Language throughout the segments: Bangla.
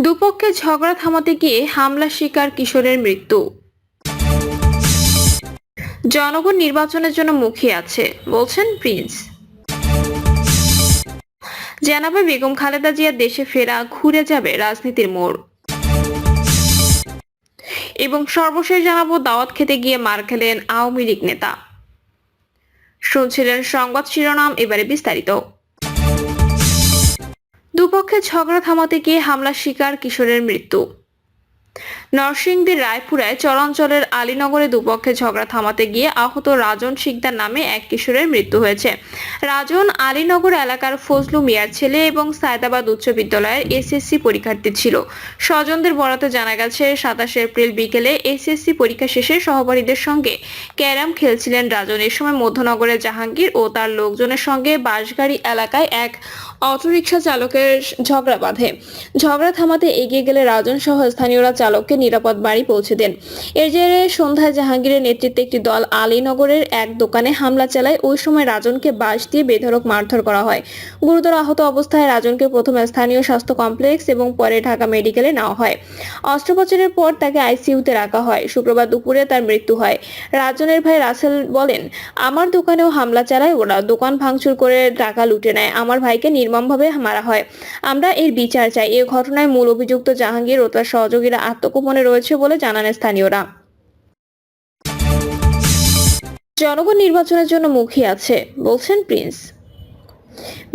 দুপক্ষের ঝগড়া থামাতে গিয়ে হামলা শিকার কিশোরের মৃত্যু। জনগণ নির্বাচনের জন্য মুখিয়ে আছে বলছেন প্রিন্স। জানাবে বেগম খালেদা জিয়া দেশে ফেরা ঘুরে যাবে রাজনীতির মোড়। এবং সর্বশেষ জানাবো দাওয়াত খেতে গিয়ে মার খেলেন আওয়ামী লীগ নেতা। শুনছিলেন সংবাদ শিরোনাম, এবারে বিস্তারিত। দুপক্ষের ঝগড়া থামাতে গিয়ে হামলা শিকার কিশোরের মৃত্যু। নরসিংদীর রায়পুরায় চরাঞ্চলের আলীনগরে দুপক্ষে ঝগড়া থামাতে গিয়ে আহত রাজন শিকদার নামে এক কিশোরের মৃত্যু হয়েছে। রাজন আলীনগর এলাকার ফজলু মিয়ার ছেলে এবং সায়দাবাদ উচ্চ বিদ্যালয়ের এসএসসি পরীক্ষার্থী ছিল। স্বজনদের বরাতে জানা গেছে 27 এপ্রিল বিকেলে এসএসসি পরীক্ষা শেষে সহপাঠীদের সঙ্গে ক্যারাম খেলছিলেন রাজন। এ সময় মধ্যনগরের জাহাঙ্গীর ও তার লোকজনের সঙ্গে বাঁশগাড়ি এলাকায় এক অটোরিকশা চালকের ঝগড়া বাঁধে। ঝগড়া থামাতে এগিয়ে গেলে রাজন সহ স্থানীয়রা চালককে নিরাপদ বাড়ি পৌঁছে দেন। এর জেরে সন্ধ্যায় জাহাঙ্গীরের নেতৃত্বে একটি দল আলীনগরের এক দোকানে হামলা চালায়। ওই সময় রাজনকে বাঁশ দিয়ে বেধড়ক মারধর করা হয়। গুরুতর আহত অবস্থায় রাজনকে প্রথমে স্থানীয় স্বাস্থ্য কমপ্লেক্স এবং পরে ঢাকা মেডিকেলে নেওয়া হয়। অস্ত্রোপচারের পর তাকে আইসিইউতে রাখা হয়। শুক্রবার দুপুরে তার মৃত্যু হয়। রাজনের ভাই রাসেল বলেন, আমার দোকানেও হামলা চালায় ওরা, দোকান ভাঙচুর করে টাকা লুটে নেয়, আমার ভাইকে নির্মমভাবে মারা হয়। আমরা এর বিচার চাই। এই ঘটনায় মূল অভিযুক্ত জাহাঙ্গীর ও তার সহযোগীরা আত্মগোপনে রয়েছে বলে জানান স্থানীয়রা। জনগণ নির্বাচনের জন্য মুখিয়ে আছে বলছেন প্রিন্স।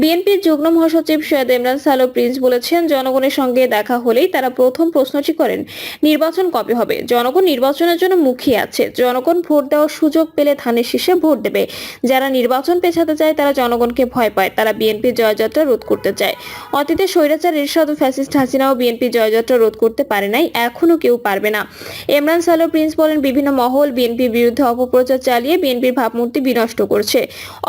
বিএনপির যুগ্ম মহাসচিব সৈয়দ ইমরান সালো প্রিন্স বলেছেন, জনগণের সঙ্গে দেখা হলেই তারা প্রথম প্রশ্নটি করেন নির্বাচন কবে হবে। জনগণ নির্বাচনের জন্য মুখিয়ে আছে। জনগণ ভোট দেওয়ার সুযোগ পেলে ধানের শীষে ভোট দেবে। যারা নির্বাচন পেছাতে চায় তারা জনগণকে ভয় পায়, তারা বিএনপির জয়যাত্রা রোধ করতে চায়। অতীতে স্বৈরাচার এরশাদ ও ফ্যাসিস্ট হাসিনাও বিএনপির জয়যাত্রা রোধ করতে পারে নাই, এখনো কেউ পারবে না। ইমরান সালো প্রিন্স বলেন, বিভিন্ন মহল বিএনপির বিরুদ্ধে অপপ্রচার চালিয়ে বিএনপির ভাবমূর্তি বিনষ্ট করছে।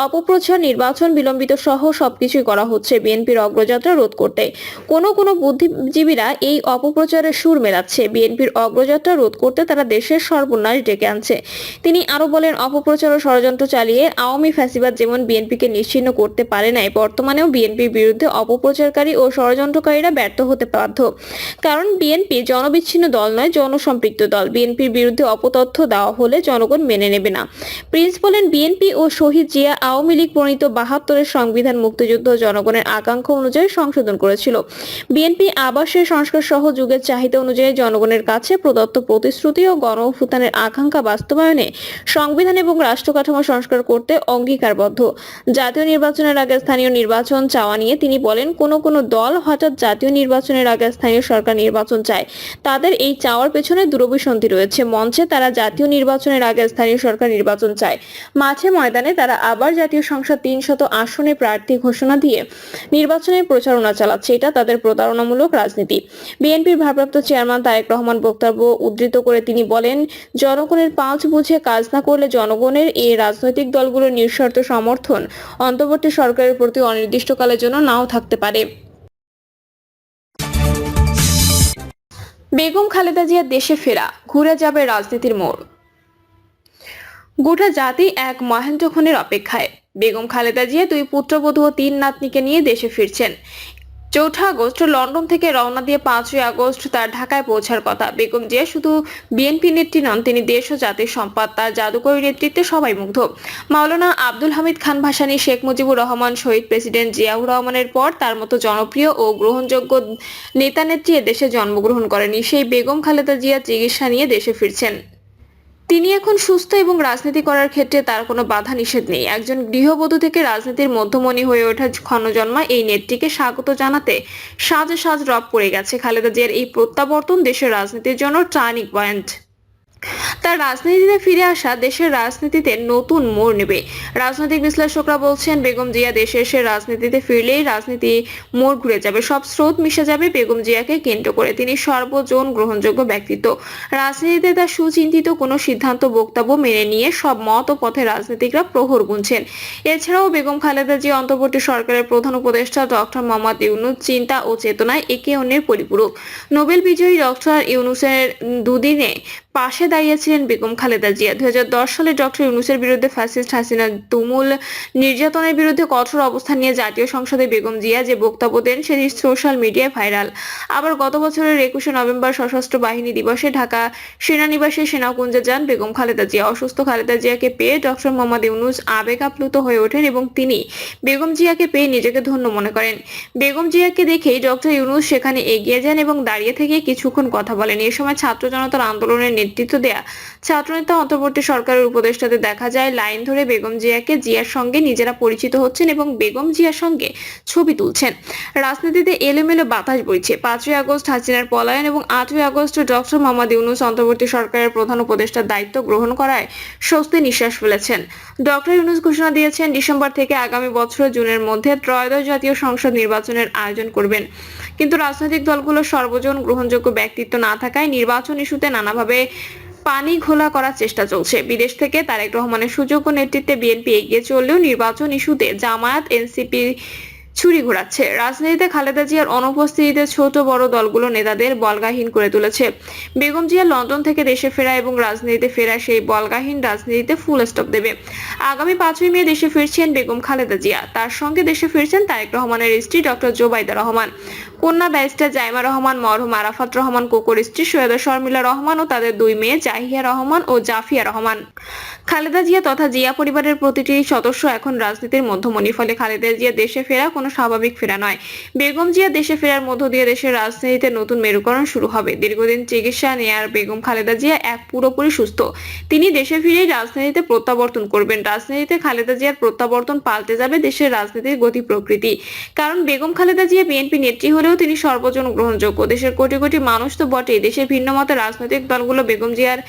অপপ্রচার, নির্বাচন বিলম্বিত সহ সবকিছুই করা হচ্ছে বিএনপির অগ্রযাত্রা রোধ করতে। কোনো বুদ্ধিজীবীরা এই অপপ্রচারের সুর মেলাচ্ছে। বিএনপির অগ্রযাত্রা রোধ করতে তারা দেশের সর্বনাশ ডেকে আনছে। তিনি আরো বলেন, অপপ্রচার ও ষড়যন্ত্র চালিয়ে আওয়ামী ফ্যাসিবাদ যেমন বিএনপিকে নিশ্চিহ্ন করতে পারে নাই, বর্তমানেও বিএনপির বিরুদ্ধে অপপ্রচারকারী ও ষড়যন্ত্রকারীরা ব্যর্থ হতে বাধ্য। কারণ বিএনপি জনবিচ্ছিন্ন দল নয়, জনসম্পৃক্ত দল। বিএনপির বিরুদ্ধে অপতথ্য দেওয়া হলে জনগণ মেনে নেবে না। প্রিন্স বলেন, বিএনপি ও শহীদ জিয়া আওয়ামী লীগ প্রণীত 72-এর সংবিধান মুক্তিযুদ্ধ জনগণের আকাঙ্ক্ষা অনুযায়ী সংশোধন করেছিল। বিএনপি আবাসের সংস্কার সহ যুগের চাহিদা অনুযায়ী জনগণের কাছে প্রদত্ত প্রতিশ্রুতি ও গণঅভ্যুত্থানের আকাঙ্ক্ষা বাস্তবায়নে সংবিধান এবং রাষ্ট্র কাঠামো সংস্কার করতে অঙ্গীকারবদ্ধ। জাতীয় নির্বাচনের আগে স্থানীয় নির্বাচন চাওয়া নিয়ে তিনি বলেন, কোনো দল হঠাৎ জাতীয় নির্বাচনের আগে স্থানীয় সরকার নির্বাচন চায়। তাদের এই চাওয়ার পেছনে দুরভিসন্ধি রয়েছে। মঞ্চে তারা জাতীয় নির্বাচনের আগে স্থানীয় সরকার নির্বাচন চায়, মাঠে ময়দানে তারা আবার জাতীয় সংসদ 300 আসনে প্রার্থী ঘোষণা দিয়ে নির্বাচনের প্রচারণা চালাচ্ছে। এটা তাদের প্রতারণামূলক রাজনীতি। বিএনপির ভারপ্রাপ্ত চেয়ারম্যান তারেক রহমান বক্তব্য উদ্ধৃত করে তিনি বলেন, জনগণের পাঁচ বুঝে কাজ না করলে জনগণের এই রাজনৈতিক দলগুলোর নিঃশর্ত সমর্থন অন্তর্বর্তী সরকারের প্রতি অনির্দিষ্টকালের জন্য নাও থাকতে পারে। বেগম খালেদা জিয়া দেশে ফেরা ঘুরে যাবে রাজনীতির মোড়। গোটা জাতি এক মহেন্দ্রক্ষণের অপেক্ষায়। বেগম খালেদা জিয়া 2 পুত্রবধূ ও 3 নাতনিকে নিয়ে দেশে ফিরছেন। 4 আগস্ট লন্ডন থেকে রওনা দিয়ে 5 আগস্ট তার ঢাকায় পৌঁছার কথা। বেগম জিয়া শুধু বিএনপি নেত্রী নন, তিনি দেশ ও জাতির সম্পদ। তার জাদুকরী নেতৃত্বে সবাই মুগ্ধ। মাওলানা আব্দুল হামিদ খান ভাসানী, শেখ মুজিবুর রহমান, শহীদ প্রেসিডেন্ট জিয়াউর রহমানের পর তার মতো জনপ্রিয় ও গ্রহণযোগ্য নেতা নেত্রী এদেশে জন্মগ্রহণ করেনি। সেই বেগম খালেদা জিয়া চিকিৎসা নিয়ে দেশে ফিরছেন। তিনি এখন সুস্থ এবং রাজনীতি করার ক্ষেত্রে তার কোনো বাধা নিষেধ নেই। একজন গৃহবধূ থেকে রাজনীতির মধ্যমণি হয়ে ওঠা ক্ষণজন্মা এই নেত্রীকে স্বাগত জানাতে সাজে সাজ রব পড়ে গেছে। খালেদা জিয়ার এই প্রত্যাবর্তন দেশের রাজনীতির জন্য টার্নিং পয়েন্ট। তার রাজনীতিতে ফিরে আসা দেশের রাজনীতিতে নতুন মোড় নেবে। রাজনৈতিক বিশ্লেষকরা বলছেন, বেগম জিয়া দেশে এসে রাজনীতিতে ফিরলেই রাজনীতি মোড় ঘুরে যাবে, সব স্রোত মিশে যাবে বেগম জিয়াকে কেন্দ্র করে। তিনি সর্বজন গ্রহণযোগ্য ব্যক্তিত্ব। রাজনীতিতে তার সুচিন্তিত কোনো সিদ্ধান্ত বক্তব্য মেনে নিয়ে সব মত ও পথে রাজনীতিকরা প্রহর গুনছেন। এছাড়াও বেগম খালেদা জিয়া অন্তর্বর্তী সরকারের প্রধান উপদেষ্টা ডক্টর মোহাম্মদ ইউনূস চিন্তা ও চেতনায় একে অন্যের পরিপূরক। নোবেল বিজয়ী ডক্টর ইউনূসের দুদিনে পাশে দাঁড়িয়েছিলেন বেগম খালেদা জিয়া। 2010 সালে ডক্টর ইউনূসের বিরুদ্ধে ফ্যাসিস্ট হাসিনার তুমুল নির্যাতনের বিরুদ্ধে কঠোর অবস্থান নিয়ে জাতীয় সংসদে বেগম জিয়া যে বক্তব্য দেন সেটি সোশ্যাল মিডিয়ায় ভাইরাল। আবার গত বছরের 21শে নভেম্বর সশস্ত্র বাহিনী দিবসে ঢাকা সেনানিবাসে সেনাকুঞ্জে যান বেগম খালেদা জিয়া। অসুস্থ খালেদা জিয়াকে পেয়ে ডক্টর মোহাম্মদ ইউনূস আবেগ আপ্লুত হয়ে ওঠেন এবং তিনি বেগম জিয়াকে পেয়ে নিজেকে ধন্য মনে করেন। বেগম জিয়াকে দেখেই ডক্টর ইউনূস সেখানে এগিয়ে যান এবং দাঁড়িয়ে থেকে কিছুক্ষণ কথা বলেন। এ সময় ছাত্র জনতার আন্দোলনের নেতৃত্ব দেয়া ছাত্রনেতা অন্তর্বর্তী সরকারের উপদেষ্টাদের দেখা যায় লাইন ধরে বেগম জিয়ার সঙ্গে নিজেরা পরিচিত হচ্ছেন এবং বেগম জিয়ার সঙ্গে ছবি তুলছেন। রাজনীতিতে এলোমেলো বাতাস বইছে। 5ই আগস্ট হাসিনার পলায়ন এবং 8ই আগস্ট ডক্টর মোহাম্মদ ইউনূস অন্তর্বর্তী সরকারের প্রধান উপদেষ্টার দায়িত্ব গ্রহণ করায় স্বস্তি নিঃশ্বাস ফেলেছেন। ডক্টর ইউনূস ঘোষণা দিয়েছেন ডিসেম্বর থেকে আগামী বছরের জুনের মধ্যে ত্রয়োদশ জাতীয় সংসদ নির্বাচনের আয়োজন করবেন। কিন্তু রাজনৈতিক দলগুলোর সর্বজন গ্রহণযোগ্য ব্যক্তিত্ব না থাকায় নির্বাচন ইস্যুতে নানাভাবে পানি ঘোলা করার চেষ্টা চলছে। বিদেশ থেকে তারেক রহমানের সুযোগ্য নেতৃত্বে বিএনপি এগিয়ে চললেও নির্বাচন ইস্যুতে জামায়াত এনসিপি ছুরি ঘোরাচ্ছে। রাজনীতিতে খালেদা জিয়ার অনুপস্থিতিতে ছোট বড় দলগুলো নেতাদের বলগাহীন করে তুলেছে। বেগম জিয়া লন্ডন থেকে দেশে ফেরা এবং রাজনীতিতে ফেরা সেই বলগাহীন রাজনীতিতে ফুল স্টপ দেবে। আগামী 5ই মে দেশে ফিরছেন বেগম খালেদা জিয়া। তার সঙ্গে দেশে ফিরছেন তারেক রহমানের স্ত্রী ডক্টর জোবাইদা রহমান, কন্যা ব্যারিস্টার জাইমা রহমান, মরহুম আরাফাত রহমান কোকোর স্ত্রী সৈয়দা শর্মিলা রহমান ও তাদের 2 মেয়ে জাহিয়া রহমান ও জাফিয়া রহমান। খালেদা জিয়া তথা জিয়া পরিবারের প্রতিটি সদস্য এখন রাজনীতির মধ্যমণি। ফলে খালেদা জিয়া দেশে ফেরা কোনো স্বাভাবিক ফেরা নয়। বেগম জিয়া দেশে ফেরার মধ্য দিয়ে দেশের রাজনীতিতে নতুন মেরুকরণ শুরু হবে। দীর্ঘদিন চিকিৎসা নেয়ার বেগম খালেদা জিয়া পুরোপুরি সুস্থ। তিনি দেশে ফিরেই রাজনীতিতে প্রত্যাবর্তন করবেন। রাজনীতিতে খালেদা জিয়ার প্রত্যাবর্তন পাল্টে যাবে দেশের রাজনীতির গতি প্রকৃতি। কারণ বেগম খালেদা জিয়া বিএনপি নেত্রী হলেও তিনি সর্বজন গ্রহণযোগ্য। দেশের কোটি কোটি মানুষ তো বটেই, দেশের ভিন্ন মতের রাজনৈতিক দলগুলো বেগম জিয়ার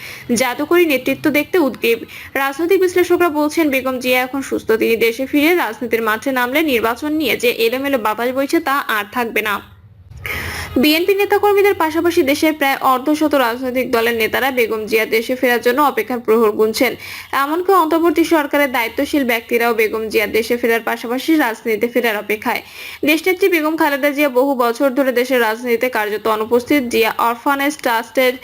জাদুকরী নেতৃত্ব দেখতে উদ্গ্রীব। রাজনৈতিক বিশ্লেষকরা বলছেন বেগম জিয়া এখন সুস্থ। তিনি দেশে ফিরে রাজনীতির মাঠে নামলে নির্বাচন নিয়ে যে এলোমেলো বাতাস বইছে তা আর থাকবে না। বিএনপি নেতাকর্মীদের পাশাপাশি দেশের প্রায় অর্ধশত রাজনৈতিক দলের নেতারা বেগম জিয়া দেশে ফেরার জন্য অপেক্ষার প্রহর গুনছেন। এমনকি অন্তর্বর্তী সরকারের দায়িত্বশীল ব্যক্তিরাও বেগম জিয়া দেশে ফেরার পাশাপাশি রাজনীতিতে ফেরার অপেক্ষায়। দেশনেত্রী বেগম খালেদা জিয়া বহু বছর ধরে দেশের রাজনীতিতে কার্যত অনুপস্থিত। জিয়া অরফানেজ ট্রাস্টের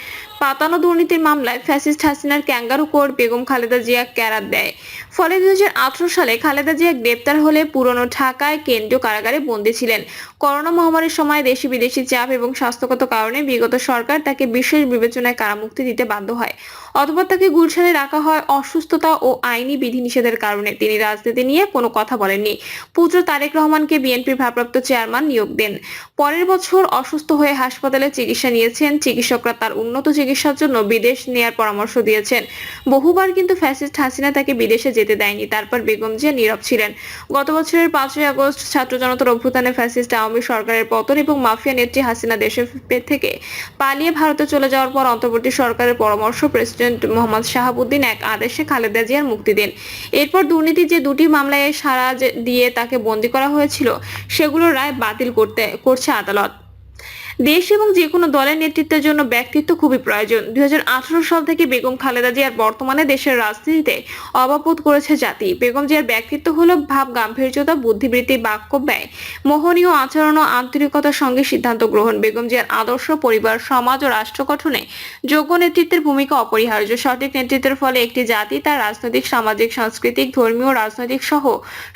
পাতানো দুর্নীতির মামলায় ফ্যাসিস্ট হাসিনার ক্যাঙ্গারু কোর্ট বেগম খালেদা জিয়া কেরাত দেয়। ফলে 2018 সালে খালেদা জিয়া গ্রেপ্তার হলে পুরনো ঢাকায় কেন্দ্রীয় কারাগারে বন্দী ছিলেন। করোনা মহামারীর সময় দেশি বিদেশি চাপ এবং স্বাস্থ্যগত কারণে বিগত সরকার তাকে বিশেষ বিবেচনায় কারামুক্তি দিতে বাধ্য হয়। অতঃপর তাকে গুলশানে রাখা হয় অসুস্থতা ও আইনি বিধিনিষেধের কারণে। তিনি রাজনীতি নিয়ে কোনো কথা বলেননি। পুত্র তারেক রহমানকে বিএনপির ভারপ্রাপ্ত চেয়ারম্যান নিয়োগ দেন। পরের বছর অসুস্থ হয়ে হাসপাতালে চিকিৎসা নিয়েছেন। চিকিৎসকরা তার উন্নত চিকিৎসার জন্য বিদেশ নেয়ার পরামর্শ দিয়েছেন। বহুবার কিন্তু ফ্যাসিস্ট হাসিনা তাকে বিদেশে যেতে দেয়নি। তারপর বেগম জিয়া নীরব ছিলেন। গত বছরের 5ই আগস্ট ছাত্র জনতার অভ্যুত্থানে ফ্যাসিস্ট আওয়ামী সরকারের পতন এবং মাফিয়া নেত্রী হাসিনা দেশে থেকে পালিয়ে ভারতে চলে যাওয়ার পর অন্তর্বর্তী সরকারের পরামর্শ প্রেসিডেন্ট মোহাম্মদ শাহাবুদ্দিন এক আদেশে খালেদা জিয়ার মুক্তি দেন। এরপর দুর্নীতি যে 2টি মামলায় সাড়া দিয়ে তাকে বন্দী করা হয়েছিল সেগুলোর রায় বাতিল করছে আদালত। দেশ এবং যে কোনো দলের নেতৃত্বের জন্য ব্যক্তিত্ব খুবই প্রয়োজন। 2018 সাল থেকে বেগম খালেদা জিয়ার বর্তমানে দেশের রাজনীতিতে অববোধ করেছে জাতি। বেগম জিয়ার ব্যক্তিত্ব হলো ভাব গাম্ভীর্যতা, বুদ্ধিবৃত্তি, বাক্য ব্যয়, মোহনীয় আচরণ ও আন্তরিকতার সঙ্গে সিদ্ধান্ত গ্রহণ। বেগম জিয়ার আদর্শ পরিবার, সমাজ ও রাষ্ট্র গঠনে যোগ্য নেতৃত্বের ভূমিকা অপরিহার্য। সঠিক নেতৃত্বের ফলে একটি জাতি তার রাজনৈতিক, সামাজিক, সাংস্কৃতিক, ধর্মীয়, রাজনৈতিক সহ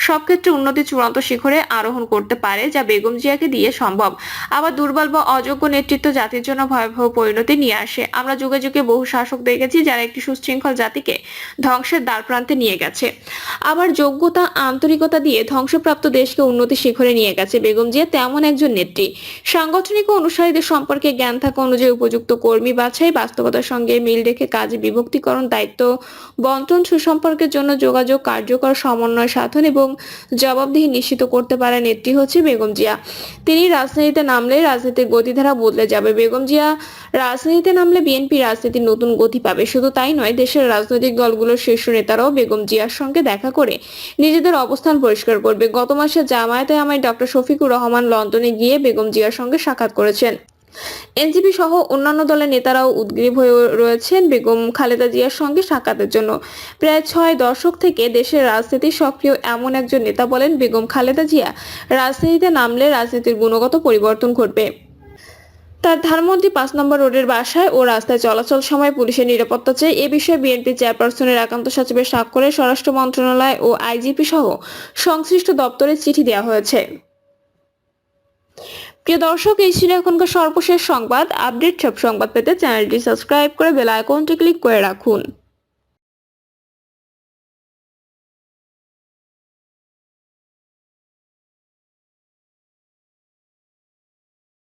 সব ক্ষেত্রে উন্নতি চূড়ান্ত শিখরে আরোহণ করতে পারে, যা বেগম জিয়াকে দিয়ে সম্ভব। আবার দুর্বল বা অযোগ্য নেতৃত্ব জাতির জন্য ভয়াবহ পরিণতি নিয়ে আসে। আমরা যুগে যুগে বহু শাসক দেখেছি যারা একটি সুশৃঙ্খল জাতিকে ধ্বংসের দ্বারপ্রান্তে নিয়ে গেছে, আবার যোগ্যতা, আন্তরিকতা দিয়ে ধ্বংসপ্রাপ্ত দেশকে উন্নতি শিখরে নিয়ে গেছে। বেগম জিয়া তেমন একজন নেত্রী। সাংগঠনিক ও অনুসারীদের সম্পর্কে জ্ঞান থাকা অনুযায়ী উপযুক্ত কর্মী বাছাই, বাস্তবতার সঙ্গে মিল রেখে কাজে বিভক্তিকরণ, দায়িত্ব বন্টন, সুসম্পর্কের জন্য যোগাযোগ, কার্যকর সমন্বয় সাধন এবং জবাবদিহি নিশ্চিত করতে পারা নেত্রী হচ্ছে বেগম জিয়া। তিনি রাজনীতিতে নামলে রাজনীতির গতিধারা বদলে যাবে। বেগম জিয়া রাজনীতিতে নামলে বিএনপি রাজনীতির নতুন গতি পাবে। শুধু তাই নয়, দেশের রাজনৈতিক দলগুলোর শীর্ষ নেতারাও বেগম জিয়ার সঙ্গে দেখা করে নিজেদের অবস্থান পরিষ্কার করবে। গত মাসে জামায়াতে আমায় ডক্টর শফিকুর রহমান লন্ডনে গিয়ে বেগম জিয়ার সঙ্গে সাক্ষাৎ করেছেন। এনসিপি সহ অন্যান্য দলের নেতারাও উদ্গ্রীব হয়ে রয়েছেন বেগম খালেদা জিয়ার সঙ্গে সাক্ষাতের জন্য। প্রায় 6 দশক থেকে দেশের রাজনীতি সক্রিয় এমন একজন নেতা বলেন, বেগম খালেদা জিয়া রাজনীতিতে নামলে রাজনীতির গুণগত পরিবর্তন ঘটবে। তার ধানমন্ডি 5 নম্বর রোডের বাসায় ও রাস্তায় চলাচল সময় পুলিশের নিরাপত্তা চাই। এ বিষয়ে বিএনপি চেয়ারপারসনের একান্ত সচিবের স্বাক্ষরে স্বরাষ্ট্র মন্ত্রণালয় ও আইজিপি সহ সংশ্লিষ্ট দপ্তরে চিঠি দেওয়া হয়েছে। প্রিয় দর্শক, এই ছিল এখনকার সর্বশেষ সংবাদ। আপডেট সব সংবাদ পেতে চ্যানেলটি সাবস্ক্রাইব করে বেল আইকনটি ক্লিক করে রাখুন।